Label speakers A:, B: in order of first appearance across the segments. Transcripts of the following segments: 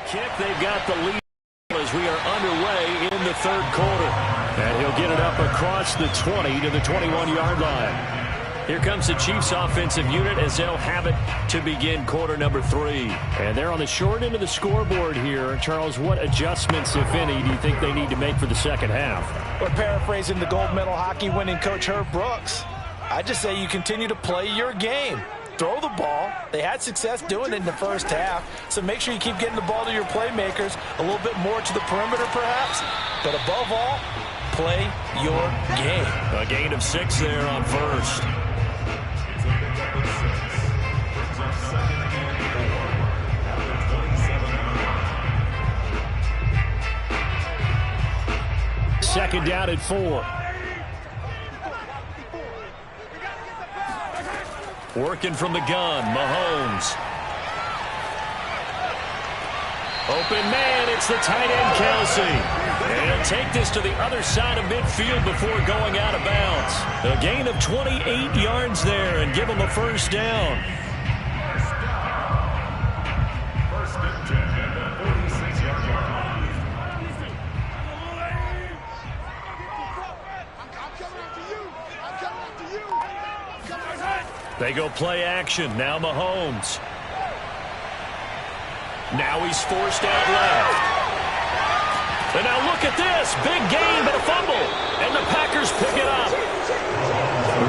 A: kick. They've got the lead as we are underway in the third quarter. And he'll get it up across the 20 to the 21-yard line. Here comes the Chiefs offensive unit as they'll have it to begin quarter number 3. And they're on the short end of the scoreboard here. Charles, what adjustments, if any, do you think they need to make for the second half?
B: We're paraphrasing the gold medal hockey winning coach Herb Brooks. I just say you continue to play your game. Throw the ball. They had success doing it in the first half, so make sure you keep getting the ball to your playmakers, a little bit more to the perimeter perhaps, but above all, play your game.
A: A gain of 6 there on first. Second down at 4. Working from the gun, Mahomes. Open man, it's the tight end, Kelsey. And he'll take this to the other side of midfield before going out of bounds. A gain of 28 yards there and give him a first down. They go play action. Now Mahomes. Now he's forced out left. And now look at this. Big gain, but a fumble. And the Packers pick it up.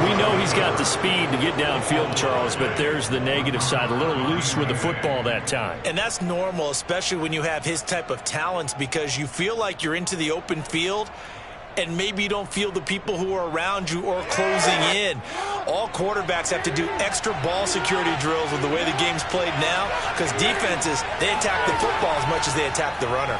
A: We know he's got the speed to get downfield, Charles, but there's the negative side. A little loose with the football that time.
B: And that's normal, especially when you have his type of talents, because you feel like you're into the open field and maybe you don't feel the people who are around you or closing in. All quarterbacks have to do extra ball security drills with the way the game's played now, because defenses, they attack the football as much as they attack the runner.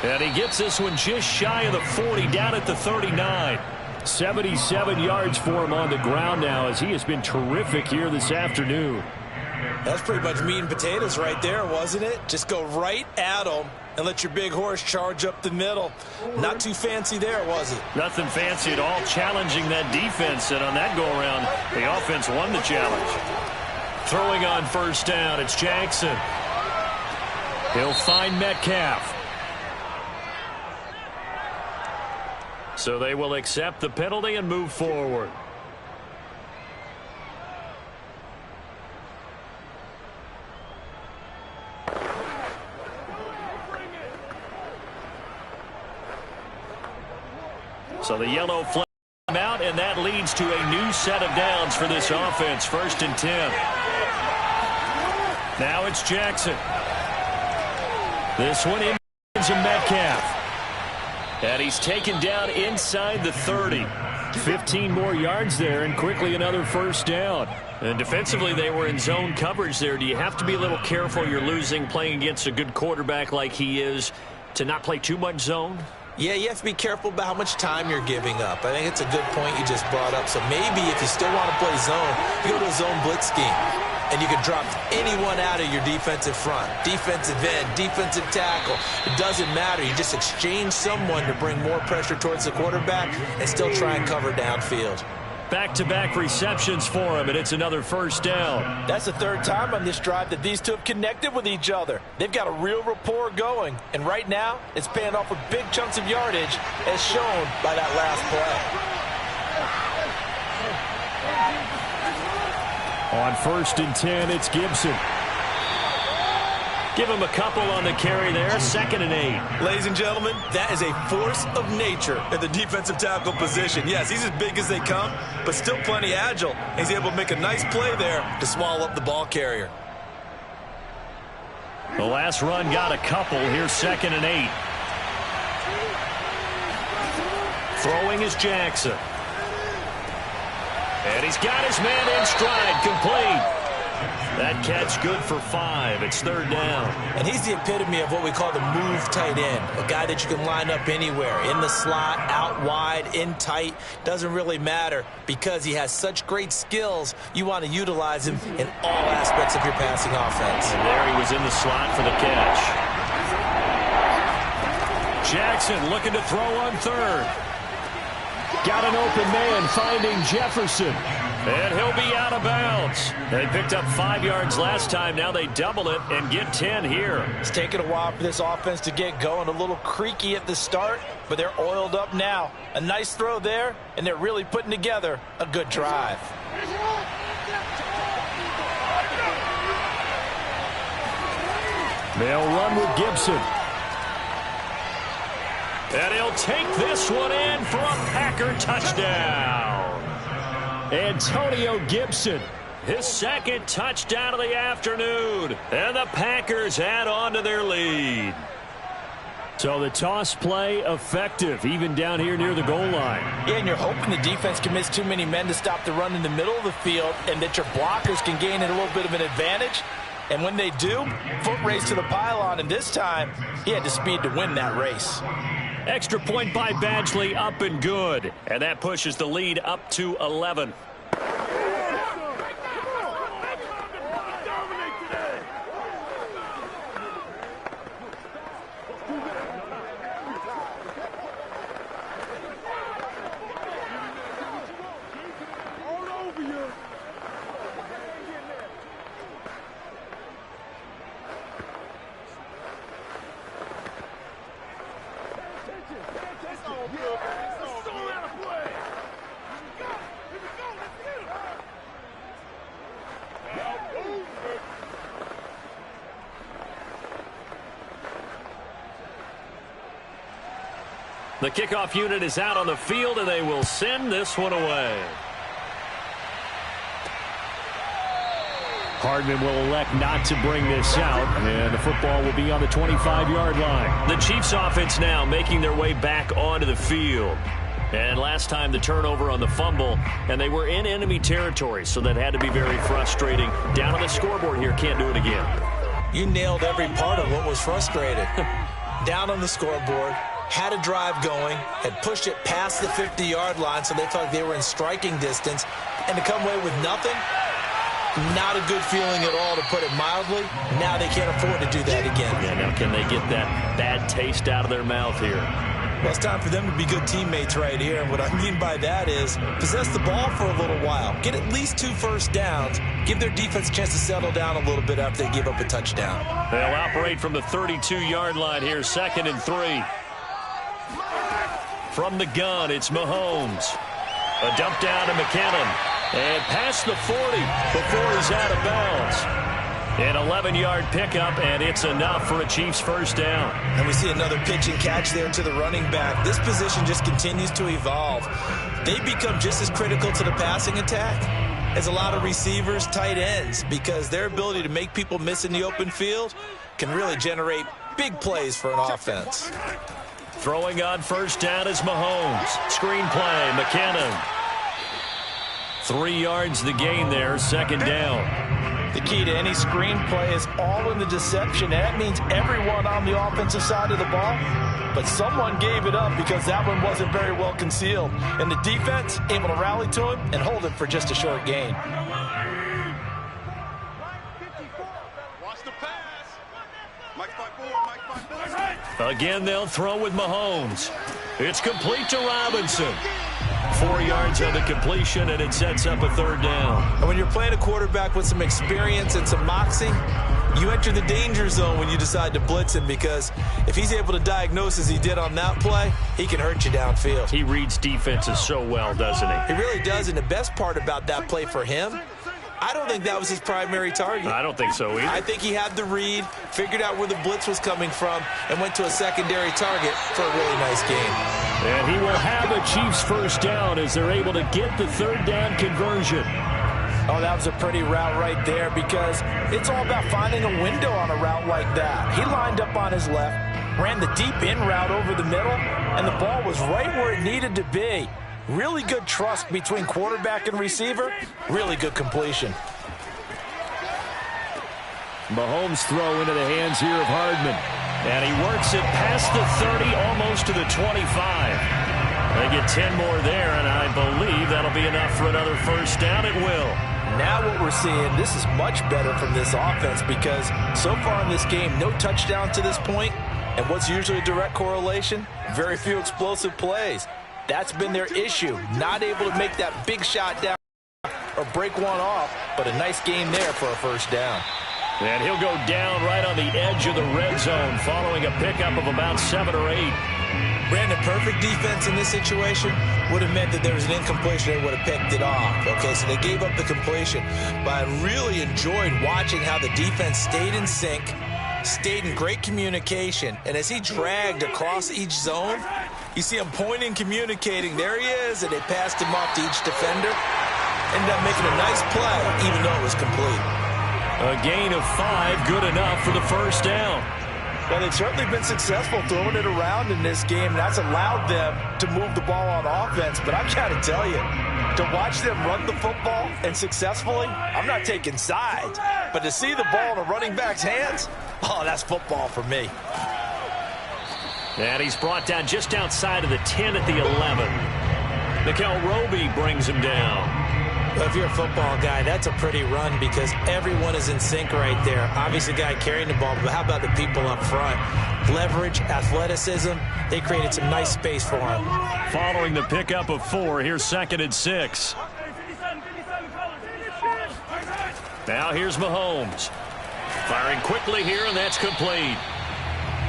A: And he gets this one just shy of the 40, down at the 39. 77 yards for him on the ground now, as he has been terrific here this afternoon.
B: That's pretty much meat and potatoes right there, wasn't it? Just go right at him and let your big horse charge up the middle. Not too fancy there, was it?
A: Nothing fancy at all, challenging that defense, and on that go-around, the offense won the challenge. Throwing on first down, it's Jackson. He'll find Metcalf. So they will accept the penalty and move forward. So the yellow flag out, and that leads to a new set of downs for this offense. 1st and 10. Now it's Jackson. This one into Metcalf. And he's taken down inside the 30. 15 more yards there, and quickly another first down. And defensively, they were in zone coverage there. Do you have to be a little careful? You're losing, playing against a good quarterback like he is, to not play too much zone?
B: Yeah, you have to be careful about how much time you're giving up. I think it's a good point you just brought up. So maybe if you still want to play zone, you go to a zone blitz scheme. And you can drop anyone out of your defensive front. Defensive end, defensive tackle. It doesn't matter. You just exchange someone to bring more pressure towards the quarterback and still try and cover downfield.
A: Back-to-back receptions for him, and it's another first down.
B: That's the 3rd time on this drive that these two have connected with each other. They've got a real rapport going, and right now it's paying off with big chunks of yardage, as shown by that last play.
A: On 1st and 10, it's Gibson. Give him a couple on the carry there. 2nd and 8.
B: Ladies and gentlemen, that is a force of nature in the defensive tackle position. Yes, he's as big as they come, but still plenty agile. He's able to make a nice play there to swallow up the ball carrier.
A: The last run got a couple. Here's 2nd and 8. Throwing is Jackson. And he's got his man in stride, complete. That catch good for 5. It's 3rd down.
B: And he's the epitome of what we call the move tight end. A guy that you can line up anywhere. In the slot, out wide, in tight. Doesn't really matter because he has such great skills. You want to utilize him in all aspects of your passing offense.
A: And there he was in the slot for the catch. Jackson looking to throw on 3rd. Got an open man finding Jefferson. And he'll be out of bounds. They picked up 5 yards last time. Now they double it and get 10 here.
C: It's taken a while for this offense to get going. A little creaky at the start, but they're oiled up now. A nice throw there, and they're really putting together a good drive.
A: They'll run with Gibson. And he'll take this one in for a Packer touchdown. Antonio Gibson, his second touchdown of the afternoon. And the Packers add on to their lead. So the toss play effective, even down here near the goal line.
C: Yeah, and you're hoping the defense commits too many men to stop the run in the middle of the field and that your blockers can gain a little bit of an advantage. And when they do, foot race to the pylon, and this time he had the speed to win that race.
A: Extra point by Badgley, up and good. And that pushes the lead up to 11. The kickoff unit is out on the field, and they will send this one away. Hardman will elect not to bring this out, and the football will be on the 25-yard line. The Chiefs offense now making their way back onto the field. And last time the turnover on the fumble, and they were in enemy territory, so that had to be very frustrating. Down on the scoreboard here, can't do it again.
B: You nailed every part of what was frustrating. Down on the scoreboard, had a drive going, had pushed it past the 50-yard line, so they felt like they were in striking distance, and to come away with nothing, not a good feeling at all, to put it mildly. Now they can't afford to do that again.
A: Yeah, now can they get that bad taste out of their mouth here?
B: Well, it's time for them to be good teammates right here. And what I mean by that is possess the ball for a little while. Get at least 2 first downs. Give their defense a chance to settle down a little bit after they give up a touchdown.
A: They'll operate from the 32-yard line here, 2nd and 3. From the gun, it's Mahomes. A dump down to McKinnon. And past the 40 before he's out of bounds. An 11-yard pickup, and it's enough for a Chiefs first down.
B: And we see another pitch and catch there to the running back. This position just continues to evolve. They become just as critical to the passing attack as a lot of receivers, tight ends, because their ability to make people miss in the open field can really generate big plays for an offense.
A: Throwing on first down is Mahomes. Screen play, McKinnon. 3 yards the gain there, 2nd down.
C: The key to any screenplay is all in the deception. That means everyone on the offensive side of the ball, but someone gave it up because that one wasn't very well concealed. And the defense able to rally to it and hold it for just a short gain.
D: Watch the pass. Mike 5-4,
A: Again, they'll throw with Mahomes. It's complete to Robinson. 4 yards on the completion, and it sets up a 3rd down.
B: And when you're playing a quarterback with some experience and some moxie, you enter the danger zone when you decide to blitz him, because if he's able to diagnose as he did on that play, he can hurt you downfield.
A: He reads defenses so well, doesn't he?
B: He really does, and the best part about that play for him, I don't think that was his primary target.
A: I don't think so either.
B: I think he had the read, figured out where the blitz was coming from, and went to a secondary target for a really nice game.
A: And he will have a Chiefs first down as they're able to get the 3rd down conversion.
C: Oh, that was a pretty route right there, because it's all about finding a window on a route like that. He lined up on his left, ran the deep in route over the middle, and the ball was right where it needed to be. Really good trust between quarterback and receiver. Really good completion.
A: Mahomes throw into the hands here of Hardman. And he works it past the 30, almost to the 25. They get 10 more there, and I believe that'll be enough for another first down. It will.
C: Now what we're seeing, this is much better from this offense, because so far in this game, no touchdown to this point. And what's usually a direct correlation? Very few explosive plays. That's been their issue. Not able to make that big shot down or break one off, but a nice game there for a first down.
A: And he'll go down right on the edge of the red zone following a pickup of about 7 or 8.
B: Brandon, perfect defense in this situation would have meant that there was an incompletion. They would have picked it off. Okay, so they gave up the completion. But I really enjoyed watching how the defense stayed in sync, stayed in great communication. And as he dragged across each zone, you see him pointing, communicating. There he is, and they passed him off to each defender. Ended up making a nice play, even though it was complete.
A: A gain of 5, good enough for the first down.
C: Well, they've certainly been successful throwing it around in this game. That's allowed them to move the ball on offense. But I've got to tell you, to watch them run the football and successfully, I'm not taking sides. But to see the ball in a running back's hands, oh, that's football for me.
A: And he's brought down just outside of the 10 at the 11. Nickel Roby brings him down.
B: Well, if you're a football guy, that's a pretty run because everyone is in sync right there. Obviously, the guy carrying the ball, but how about the people up front? Leverage, athleticism, they created some nice space for him.
A: Following the pickup of 4, here's 2nd and 6. Now here's Mahomes. Firing quickly here, and that's complete.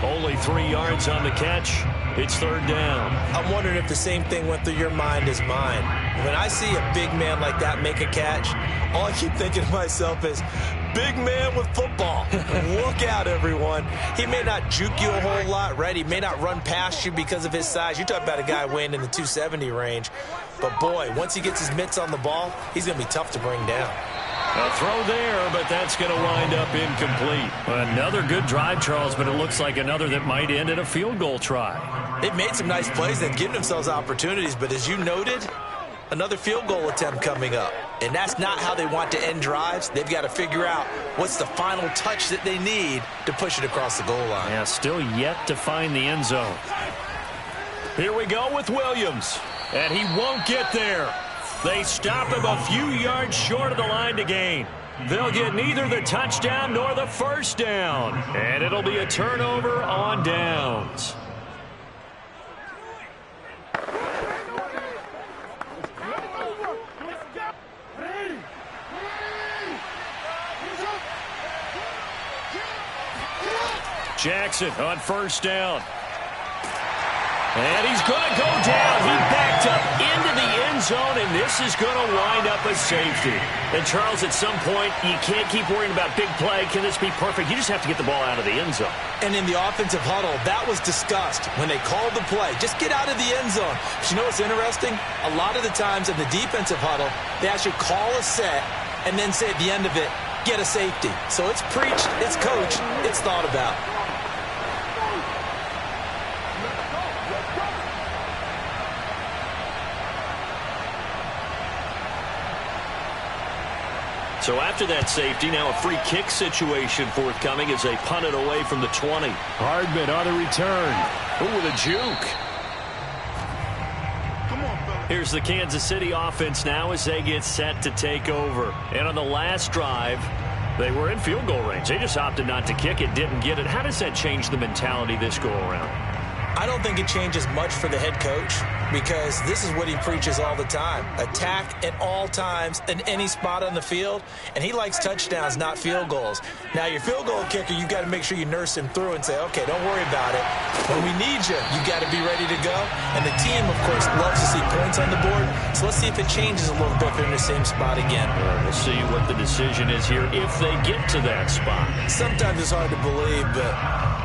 A: Only 3 yards on the catch. It's 3rd down.
B: I'm wondering if the same thing went through your mind as mine. When I see a big man like that make a catch, all I keep thinking to myself is, big man with football. Look out, everyone. He may not juke you a whole lot, right? He may not run past you because of his size. You're talking about a guy weighing in the 270 range. But, boy, once he gets his mitts on the ball, he's going to be tough to bring down.
A: A throw there, but that's going to wind up incomplete. Another good drive, Charles, but it looks like another that might end in a field goal try.
B: They've made some nice plays. They've given themselves opportunities, but as you noted, another field goal attempt coming up. And that's not how they want to end drives. They've got to figure out what's the final touch that they need to push it across the goal line.
A: Yeah, still yet to find the end zone. Here we go with Williams. And he won't get there. They stop him a few yards short of the line to gain. They'll get neither the touchdown nor the first down. And it'll be a turnover on downs. Jackson on first down. And he's going to go down. He backed up into the end zone, and this is going to wind up a safety. And, Charles, at some point, you can't keep worrying about big play. Can this be perfect? You just have to get the ball out of the end zone.
B: And in the offensive huddle, that was discussed when they called the play. Just get out of the end zone. But you know what's interesting? A lot of the times in the defensive huddle, they actually call a set and then say at the end of it, get a safety. So it's preached, it's coached, it's thought about.
A: So after that safety, now a free kick situation forthcoming as they punt it away from the 20. Hardman on the return. Ooh, with a juke. Here's the Kansas City offense now as they get set to take over. And on the last drive, they were in field goal range. They just opted not to kick it, didn't get it. How does that change the mentality this go-around?
B: I don't think it changes much for the head coach because this is what he preaches all the time. Attack at all times in any spot on the field, and he likes touchdowns, not field goals. Now, your field goal kicker, you've got to make sure you nurse him through and say, okay, don't worry about it. When we need you, you got to be ready to go. And the team, of course, loves to see points on the board, so let's see if it changes a little bit if they're in the same spot again.
A: We'll see what the decision is here if they get to that spot.
B: Sometimes it's hard to believe, but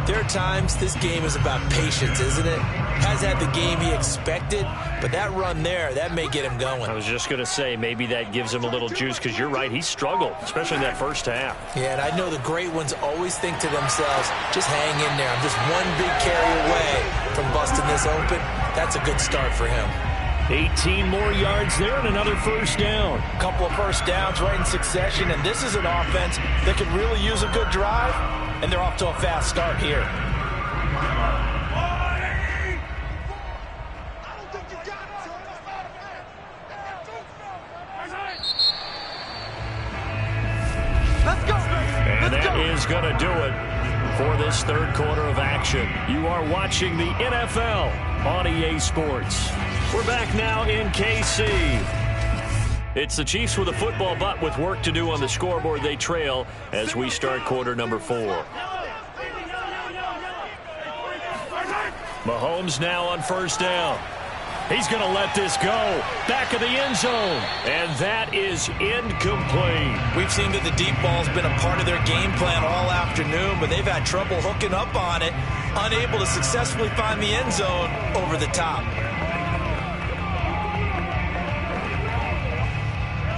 B: there are times this game is about patience, isn't it? Has had the game he expected, but that run there, that may get him going.
A: I was just going to say, maybe that gives him a little juice because you're right, he struggled, especially in that first half.
B: Yeah, and I know the great ones always think to themselves, just hang in there. I'm just one big carry away from busting this open. That's a good start for him.
A: 18 more yards there and another first down.
C: A couple of first downs right in succession, and this is an offense that could really use a good drive, and they're off to a fast start here.
A: And that is going to do it for this third quarter of action. You are watching the NFL on EA Sports. We're back now in KC. It's the Chiefs with a football, but with work to do on the scoreboard. They trail as we start quarter number 4. Mahomes now on first down. He's going to let this go. Back of the end zone. And that is incomplete.
C: We've seen that the deep ball's been a part of their game plan all afternoon, but they've had trouble hooking up on it, unable to successfully find the end zone over the top.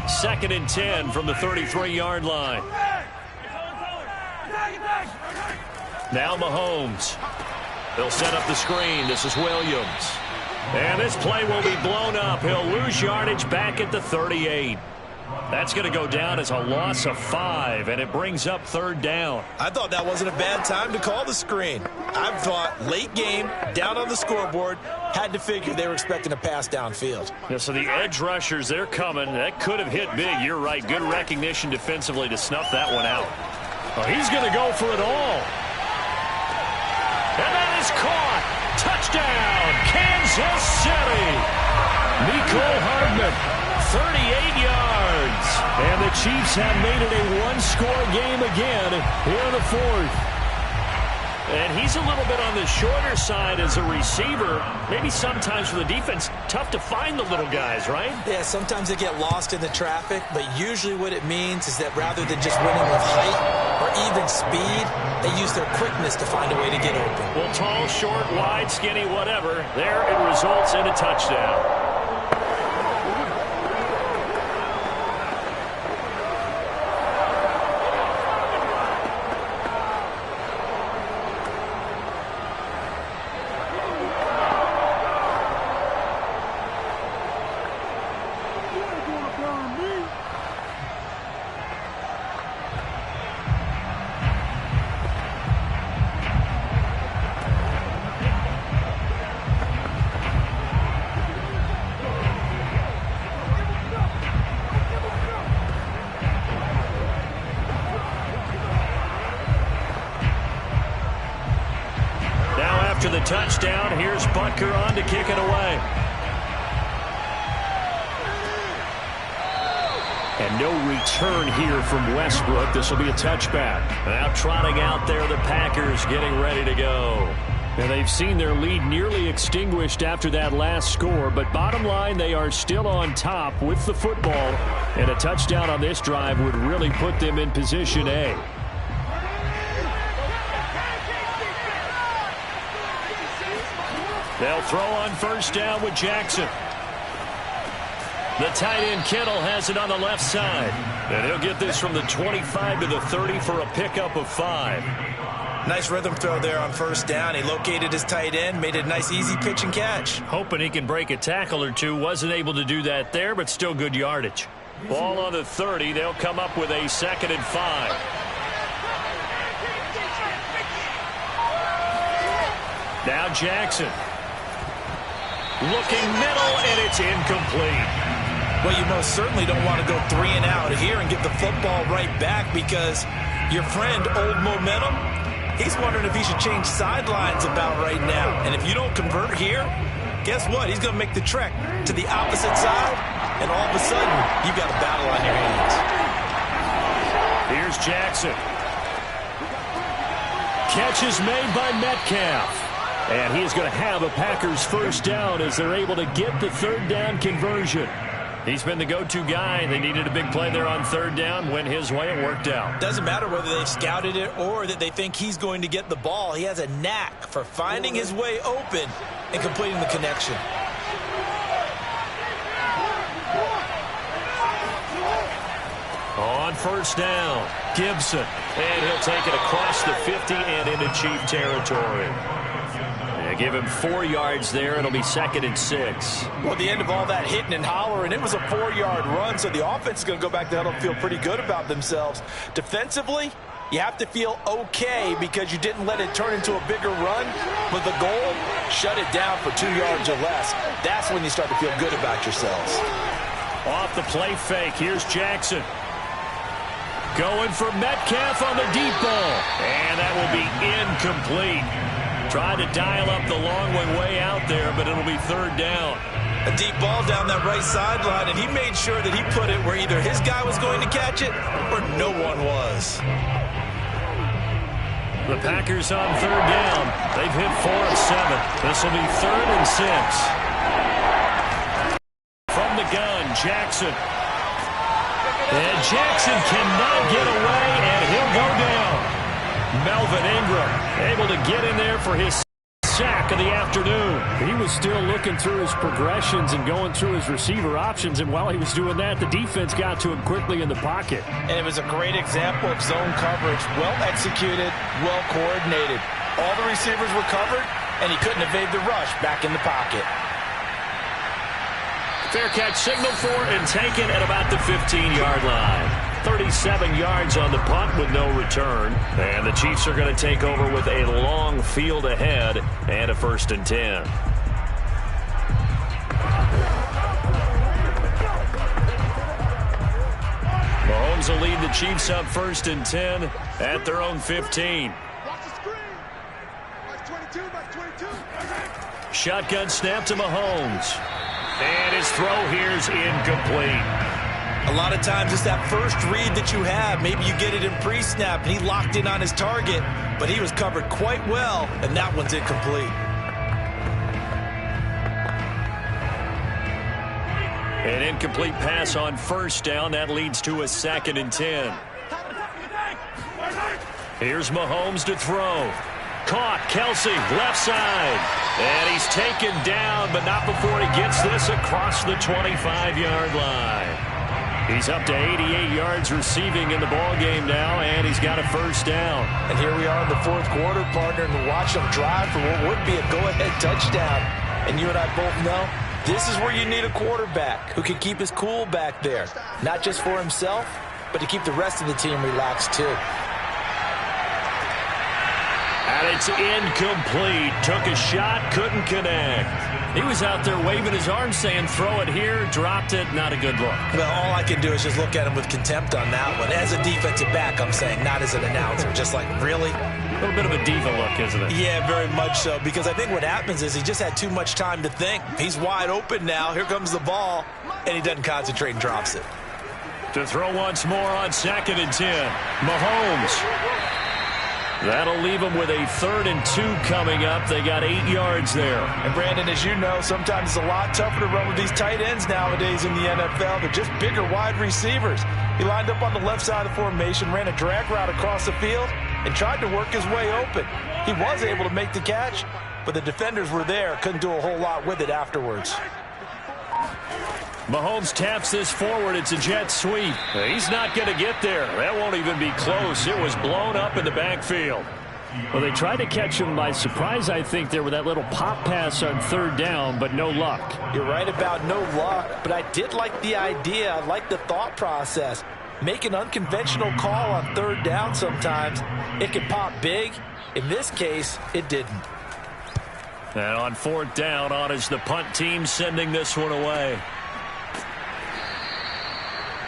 A: 2nd and 10 from the 33-yard line. Now Mahomes. They'll set up the screen. This is Williams. And this play will be blown up. He'll lose yardage back at the 38. That's going to go down as a loss of 5, and it brings up 3rd down.
C: I thought that wasn't a bad time to call the screen. I thought late game, down on the scoreboard, had to figure they were expecting a pass downfield.
A: Yeah, so the edge rushers, they're coming. That could have hit big. You're right. Good recognition defensively to snuff that one out. Oh, he's going to go for it all. And that is caught. Touchdown, Kansas City. Mecole Hardman, 38 yards. And the Chiefs have made it a one-score game again here in the 4th. And he's a little bit on the shorter side as a receiver. Maybe sometimes for the defense, tough to find the little guys, right?
C: Yeah, sometimes they get lost in the traffic, but usually what it means is that rather than just winning with height or even speed, they use their quickness to find a way to get open.
A: Well, tall, short, wide, skinny, whatever, there it results in a touchdown. After the touchdown, here's Butker on to kick it away. And no return here from Westbrook. This will be a touchback. Now trotting out there, the Packers getting ready to go. And they've seen their lead nearly extinguished after that last score, but bottom line, they are still on top with the football, and a touchdown on this drive would really put them in position A. They'll throw on first down with Jackson. The tight end Kittle has it on the left side. And he'll get this from the 25 to the 30 for a pickup of 5.
C: Nice rhythm throw there on first down. He located his tight end, made it a nice easy pitch and catch.
A: Hoping he can break a tackle or two. Wasn't able to do that there, but still good yardage. Ball on the 30. They'll come up with a 2nd and 5. Now Jackson. Looking middle, and it's incomplete.
C: Well, you most certainly don't want to go 3 and out here and get the football right back because your friend, Old Momentum, he's wondering if he should change sidelines about right now. And if you don't convert here, guess what? He's going to make the trek to the opposite side, and all of a sudden, you've got a battle on your hands.
A: Here's Jackson. Catch is made by Metcalf. And he's going to have a Packers first down as they're able to get the 3rd down conversion. He's been the go-to guy. They needed a big play there on 3rd down. Went his way. It worked out.
C: Doesn't matter whether they've scouted it or that they think he's going to get the ball. He has a knack for finding his way open and completing the connection.
A: On first down, Gibson. And he'll take it across the 50 and into Chief territory. Give him 4 yards there. It'll be 2nd and 6.
C: Well, at the end of all that hitting and hollering, it was a 4-yard run, so the offense is going to go back to huddle and feel pretty good about themselves. Defensively, you have to feel okay because you didn't let it turn into a bigger run. But the goal, shut it down for 2 yards or less. That's when you start to feel good about yourselves.
A: Off the play fake, here's Jackson. Going for Metcalf on the deep ball. And that will be incomplete. Tried to dial up the long way out there, but it'll be third down.
B: A deep ball down that right sideline, and he made sure that he put it where either his guy was going to catch it or no one was.
A: The Packers on third down. They've hit 4 of 7. This will be 3rd and 6. From the gun, Jackson. And Jackson cannot get away, and he'll go down. Melvin Ingram able to get in there for his sack of the afternoon.
E: He was still looking through his progressions and going through his receiver options, and while he was doing that, the defense got to him quickly in the pocket.
C: And it was a great example of zone coverage. Well executed, well coordinated. All the receivers were covered, and he couldn't evade the rush back in the pocket.
A: Fair catch signaled for and taken at about the 15-yard line. 37 yards on the punt with no return. And the Chiefs are going to take over with a long field ahead and a 1st and 10. Mahomes will lead the Chiefs up 1st and 10 at their own 15. Shotgun snap to Mahomes. And his throw here is incomplete.
B: A lot of times it's that first read that you have. Maybe you get it in pre-snap, and he locked in on his target, but he was covered quite well, and that one's incomplete.
A: An incomplete pass on 1st down. That leads to a 2nd and 10. Here's Mahomes to throw. Caught, Kelsey, left side. And he's taken down, but not before he gets this across the 25-yard line. He's up to 88 yards receiving in the ballgame now, and he's got a 1st down.
C: And here we are in the 4th quarter, partner, and watch them drive for what would be a go-ahead touchdown. And you and I both know this is where you need a quarterback who can keep his cool back there, not just for himself, but to keep the rest of the team relaxed too.
A: And it's incomplete. Took a shot, couldn't connect. He was out there waving his arms saying, throw it here, dropped it, not a good look.
B: Well, all I can do is just look at him with contempt on that one. As a defensive back, I'm saying, not as an announcer. Just like, really?
A: A little bit of a diva look, isn't it?
B: Yeah, very much so, because I think what happens is he just had too much time to think. He's wide open now. Here comes the ball, and he doesn't concentrate and drops it.
A: To throw once more on 2nd and 10. Mahomes. That'll leave them with a 3rd and 2 coming up. They got 8 yards there.
C: And, Brandon, as you know, sometimes it's a lot tougher to run with these tight ends nowadays in the NFL. They're just bigger wide receivers. He lined up on the left side of the formation, ran a drag route across the field, and tried to work his way open. He was able to make the catch, but the defenders were there. Couldn't do a whole lot with it afterwards.
A: Mahomes taps this forward. It's a jet sweep. He's not going to get there. That won't even be close. It was blown up in the backfield.
E: Well, they tried to catch him by surprise, I think, there with that little pop pass on 3rd down, but no luck.
C: You're right about no luck, but I did like the idea. I like the thought process. Make an unconventional call on 3rd down sometimes. It can pop big. In this case, it didn't.
A: And on 4th down, on is the punt team sending this one away.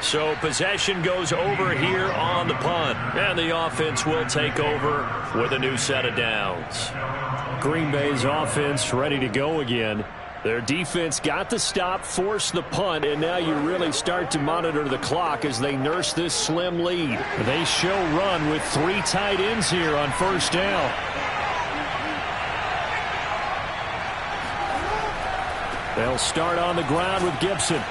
A: So possession goes over here on the punt. And the offense will take over with a new set of downs.
E: Green Bay's offense ready to go again. Their defense got the stop, forced the punt, and now you really start to monitor the clock as they nurse this slim lead. They show run with 3 tight ends here on 1st down. They'll start on the ground with Gibson.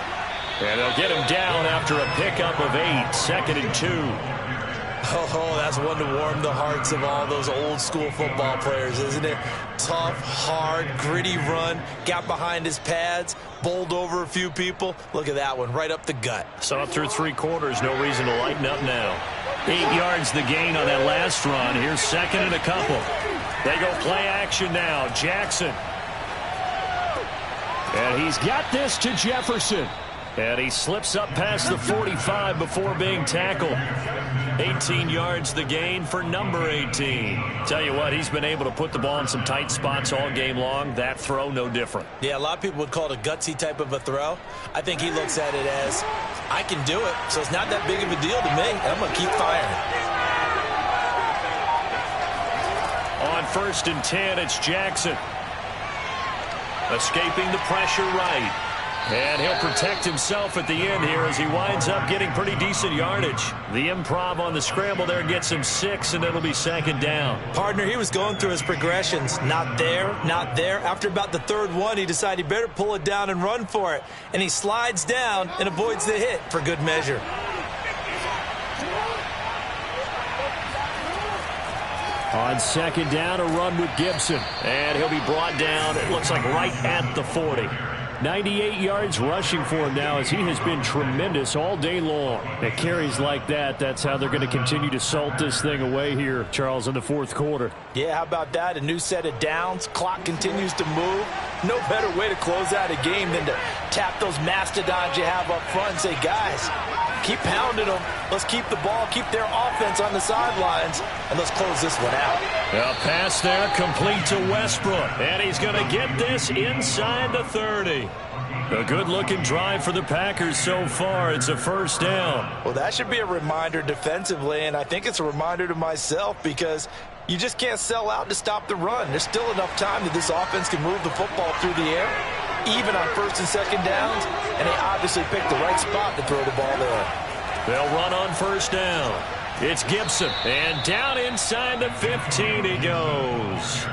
A: And they'll get him down after a pickup of 8, 2nd and 2.
B: Oh, that's one to warm the hearts of all those old school football players, isn't it? Tough, hard, gritty run, got behind his pads, bowled over a few people. Look at that one, right up the gut.
A: Saw it through 3 quarters, no reason to lighten up now. 8 yards the gain on that last run. Here's 2nd and a couple. They go play action now. Jackson.
E: And he's got this to Jefferson.
A: And he slips up past the 45 before being tackled. 18 yards the gain for number 18. Tell you what, he's been able to put the ball in some tight spots all game long. That throw, no different.
B: Yeah, a lot of people would call it a gutsy type of a throw. I think he looks at it as, I can do it, so it's not that big of a deal to me, and I'm going to keep firing.
A: On 1st and 10. It's Jackson. Escaping the pressure right. And he'll protect himself at the end here as he winds up getting pretty decent yardage. The improv on the scramble there gets him 6, and it'll be 2nd down.
B: Partner, he was going through his progressions. Not there, not there. After about the 3rd one, he decided he better pull it down and run for it. And he slides down and avoids the hit for good measure.
E: On 2nd down, a run with Gibson.
A: And he'll be brought down, it looks like right at the 40.
E: 98 yards rushing for him now as he has been tremendous all day long. At carries like that, that's how they're going to continue to salt this thing away here, Charles, in the 4th quarter.
C: Yeah, how about that? A new set of downs. Clock continues to move. No better way to close out a game than to tap those mastodons you have up front and say, guys, keep pounding them. Let's keep the ball, keep their offense on the sidelines, and let's close this one out.
A: A pass there complete to Westbrook. And he's going to get this inside the 30. A good-looking drive for the Packers so far. It's a 1st down.
C: Well, that should be a reminder defensively, and I think it's a reminder to myself because you just can't sell out to stop the run. There's still enough time that this offense can move the football through the air, even on 1st and 2nd downs, and they obviously picked the right spot to throw the ball there.
A: They'll run on 1st down. It's Gibson, and down inside the 15 he goes.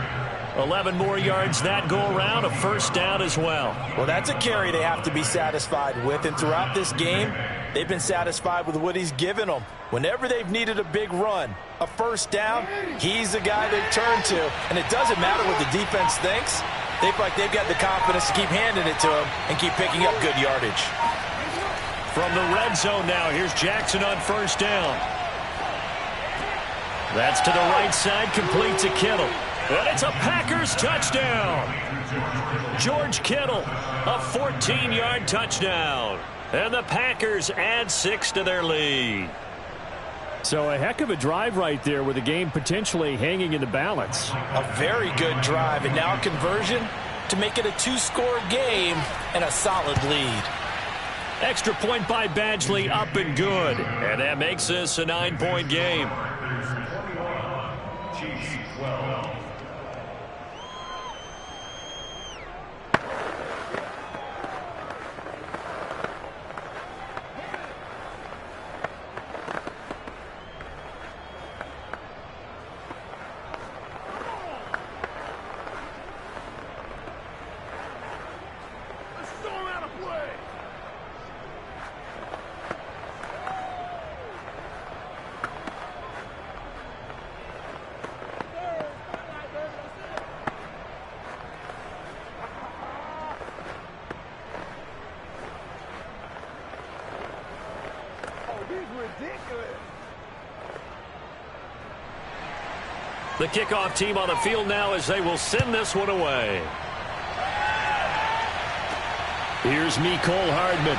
A: 11 more yards that go around, a 1st down as well.
C: Well, that's a carry they have to be satisfied with, and throughout this game, they've been satisfied with what he's given them. Whenever they've needed a big run, a 1st down, he's the guy they've turned to, and it doesn't matter what the defense thinks. They feel like they've got the confidence to keep handing it to him and keep picking up good yardage.
A: From the red zone now, here's Jackson on 1st down. That's to the right side, complete to Kittle. And it's a Packers touchdown. George Kittle, a 14-yard touchdown. And the Packers add 6 to their lead.
E: So a heck of a drive right there with the game potentially hanging in the balance.
C: A very good drive, and now a conversion to make it a 2-score game and a solid lead.
A: Extra point by Badgley, up and good. And that makes this a 9-point game. The kickoff team on the field now as they will send this one away.
E: Here's Mecole Hardman.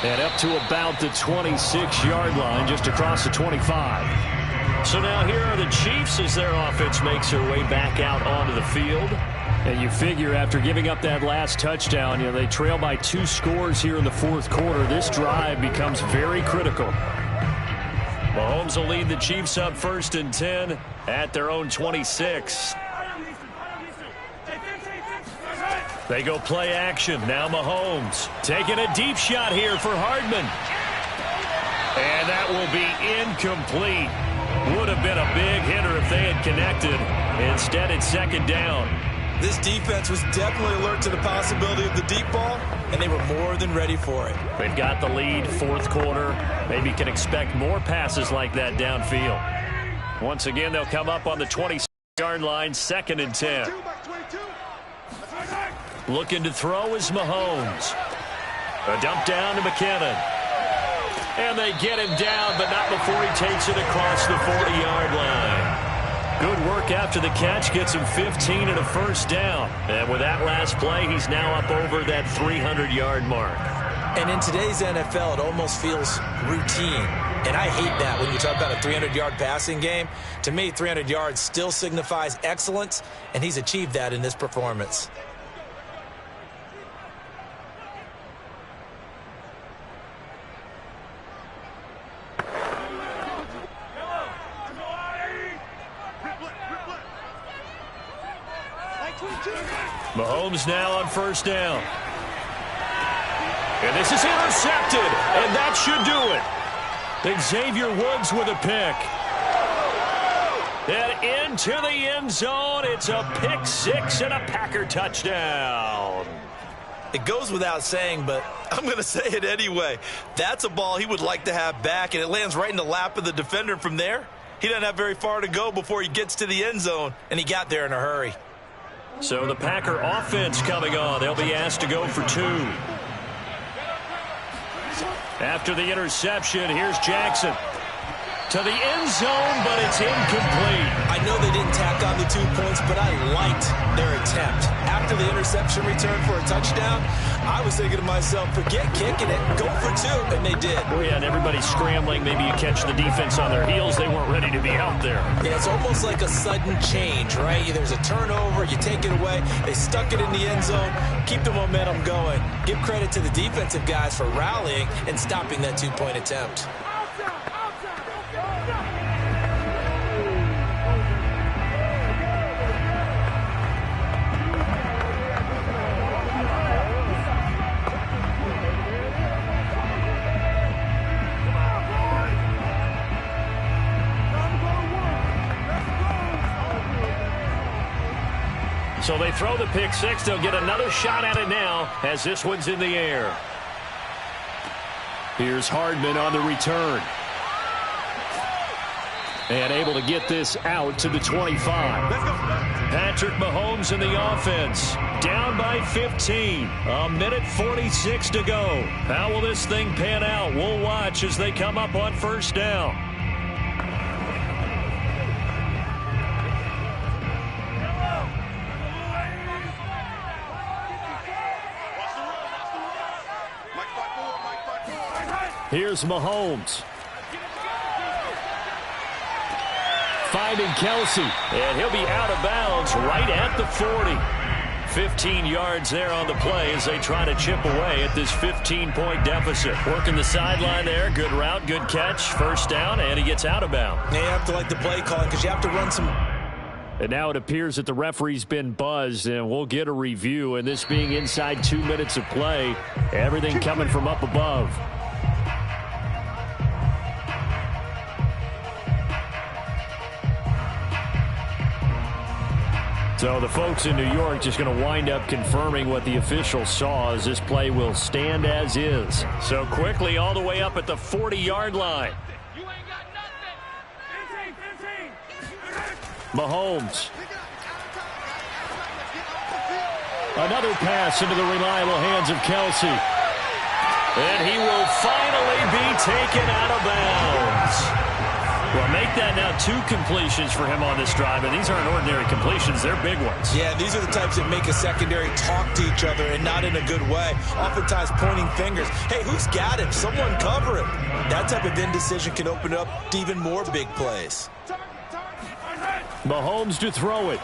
E: And up to about the 26-yard line, just across the 25.
A: So now here are the Chiefs as their offense makes their way back out onto the field.
E: And you figure after giving up that last touchdown, they trail by 2 scores here in the 4th quarter. This drive becomes very critical.
A: Mahomes will lead the Chiefs up 1st and 10 at their own 26. They go play action. Now Mahomes taking a deep shot here for Hardman. And that will be incomplete. Would have been a big hitter if they had connected. Instead, it's 2nd down.
B: This defense was definitely alert to the possibility of the deep ball, and they were more than ready for it.
A: They've got the lead, 4th quarter. Maybe can expect more passes like that downfield. Once again, they'll come up on the 26-yard line, 2nd and 10. Looking to throw is Mahomes. A dump down to McKinnon. And they get him down, but not before he takes it across the 40-yard line. Good work after the catch, gets him 15 and a 1st down. And with that last play, he's now up over that 300-yard mark.
B: And in today's NFL, it almost feels routine. And I hate that when you talk about a 300-yard passing game. To me, 300 yards still signifies excellence, and he's achieved that in this performance.
A: Mahomes now on first down. And this is intercepted, and that should do it. Xavier Woods with a pick. And into the end zone. It's a pick six and a Packer touchdown.
B: It goes without saying, but I'm going to say it anyway. That's a ball he would like to have back, and it lands right in the lap of the defender from there. He doesn't have very far to go before he gets to the end zone, and he got there in a hurry.
A: So the Packer offense coming on. They'll be asked to go for two. After the interception, here's Jackson. To the end zone, but it's incomplete.
B: I know they didn't tack on the 2 points, but I liked their attempt. After the interception return for a touchdown, I was thinking to myself, forget kicking it, go for two, and they did.
A: Oh, yeah, and everybody's scrambling. Maybe you catch the defense on their heels. They weren't ready to be out there.
B: Yeah, it's almost like a sudden change, right? There's a turnover, you take it away, they stuck it in the end zone, keep the momentum going. Give credit to the defensive guys for rallying and stopping that 2-point attempt.
A: So they throw the pick six. They'll get another shot at it now as this one's in the air. Here's Hardman on the return. And able to get this out to the 25. Patrick Mahomes in the offense. Down by 15. A minute 46 to go. How will this thing pan out? We'll watch as they come up on first down. Here's Mahomes. Finding Kelsey. And he'll be out of bounds right at the 40. 15 yards there on the play as they try to chip away at this 15-point deficit. Working the sideline there. Good route, good catch. First down, and he gets out of bounds.
B: Yeah, you have to like the play calling because you have to run some.
A: And now it appears that the referee's been buzzed, and we'll get a review. And this being inside 2 minutes of play, everything coming from up above. So the folks in New York just going to wind up confirming what the official saw as this play will stand as is. So quickly all the way up at the 40-yard line. Mahomes. Another pass into the reliable hands of Kelsey. And he will finally be taken out of bounds. Well, make that now 2 completions for him on this drive, and these aren't ordinary completions. They're big ones.
B: Yeah, these are the types that make a secondary talk to each other and not in a good way. Oftentimes pointing fingers. Hey, who's got him? Someone cover him. That type of indecision can open up to even more big plays.
A: Mahomes to throw it.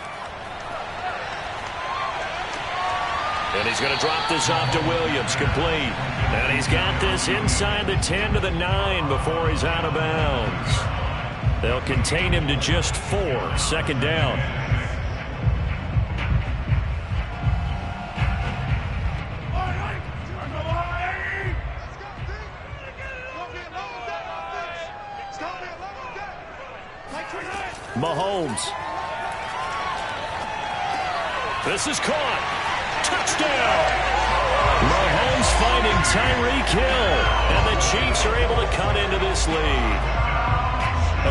A: And he's going to drop this off to Williams, complete. And he's got this inside the 10 to the 9 before he's out of bounds. They'll contain him to just 4. Second down. Mahomes. This is caught. Touchdown! Mahomes finding Tyreek Hill, and the Chiefs are able to cut into this lead.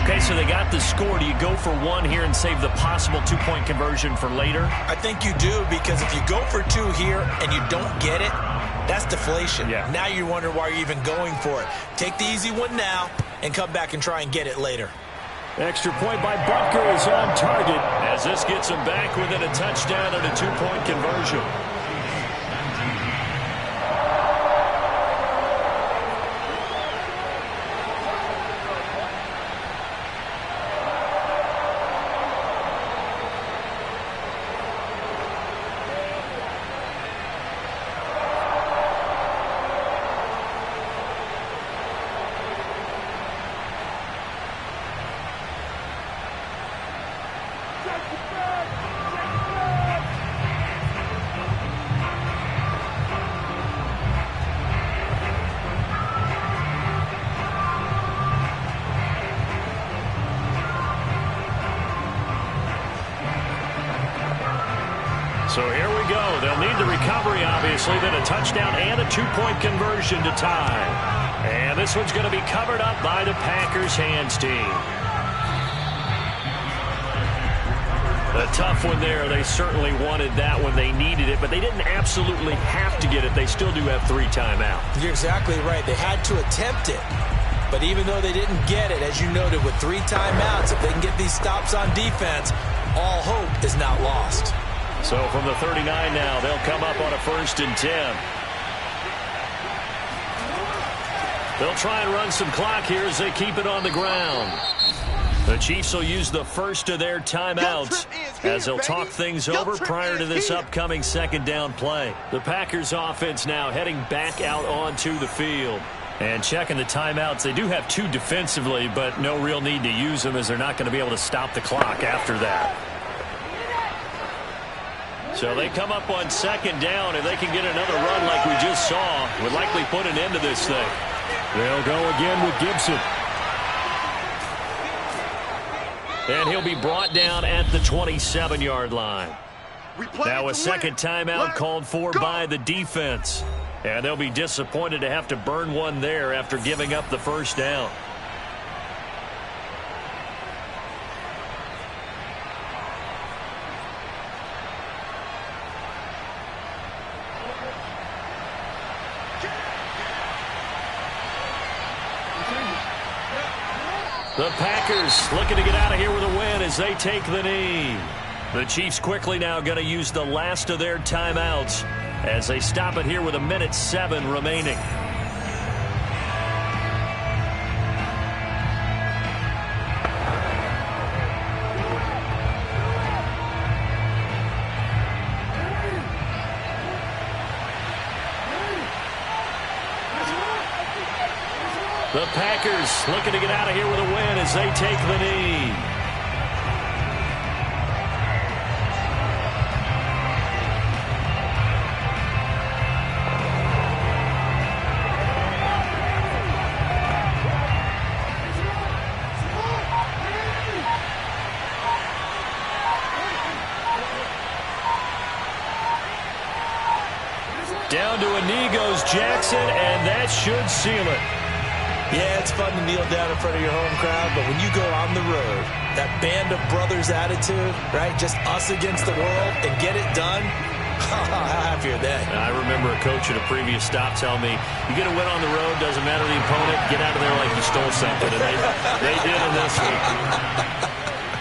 A: Okay, so they got the score. Do you go for one here and save the possible 2-point conversion for later?
B: I think you do, because if you go for 2 here and you don't get it, that's deflation.
A: Yeah.
B: Now you wonder why you're even going for it. Take the easy one now and come back and try and get it later.
A: Extra point by Butker is on target as this gets him back within a touchdown and a 2-point conversion.
E: So here we go. They'll need the recovery, obviously, then a touchdown and a two-point conversion to tie. And this one's going to be covered up by the Packers hands team. A tough one there. They certainly wanted that when they needed it, but they didn't absolutely have to get it. They still do have 3 timeouts.
B: You're exactly right. They had to attempt it. But even though they didn't get it, as you noted, with 3 timeouts, if they can get these stops on defense, all hope is not lost.
E: So from the 39 now, they'll come up on a 1st and 10. They'll try and run some clock here as they keep it on the ground. The Chiefs will use the first of their timeouts as they'll talk things over prior to this upcoming 2nd down play. The Packers offense now heading back out onto the field. And checking the timeouts, they do have 2 defensively, but no real need to use them as they're not going to be able to stop the clock after that. So they come up on 2nd down, and they can get another run like we just saw. Would likely put an end to this thing. They'll go again with Gibson. And he'll be brought down at the 27-yard line. Now a 2nd timeout called for by the defense. And they'll be disappointed to have to burn one there after giving up the 1st down. The Packers looking to get out of here with a win as they take the knee. The Chiefs quickly now going to use the last of their timeouts as they stop it here with 1:07 remaining. The Packers looking to get out of here with a win as they take the knee. Down to a knee goes Jackson, and that should seal it.
B: Yeah, it's fun to kneel down in front of your home crowd, but when you go on the road, that band of brothers attitude, right, just us against the world, and get it done, how happy are they?
E: I remember a coach at a previous stop telling me, you get a win on the road, doesn't matter the opponent, get out of there like you stole something, and they did in this one.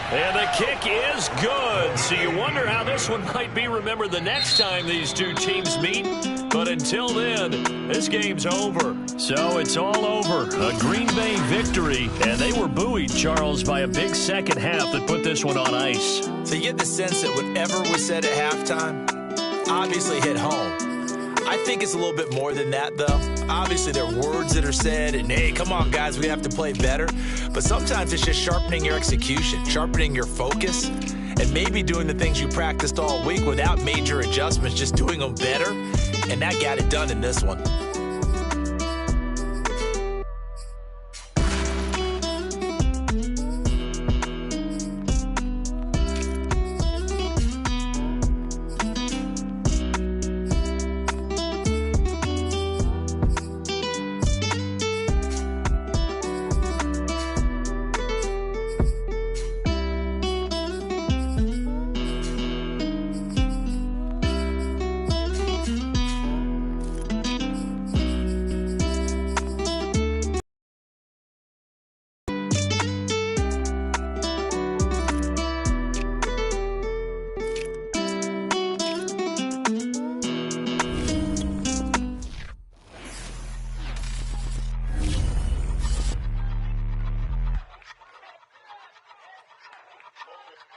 E: And the kick is good, so you wonder how this one might be remembered the next time these two teams meet. But until then, this game's over. So it's all over. A Green Bay victory, and they were buoyed, Charles, by a big second half that put this one on ice.
B: So you get the sense that whatever was said at halftime obviously hit home. I think it's a little bit more than that, though. Obviously, there are words that are said, and, hey, come on, guys, we have to play better. But sometimes it's just sharpening your execution, sharpening your focus, and maybe doing the things you practiced all week without major adjustments, just doing them better. And that got it done in this one.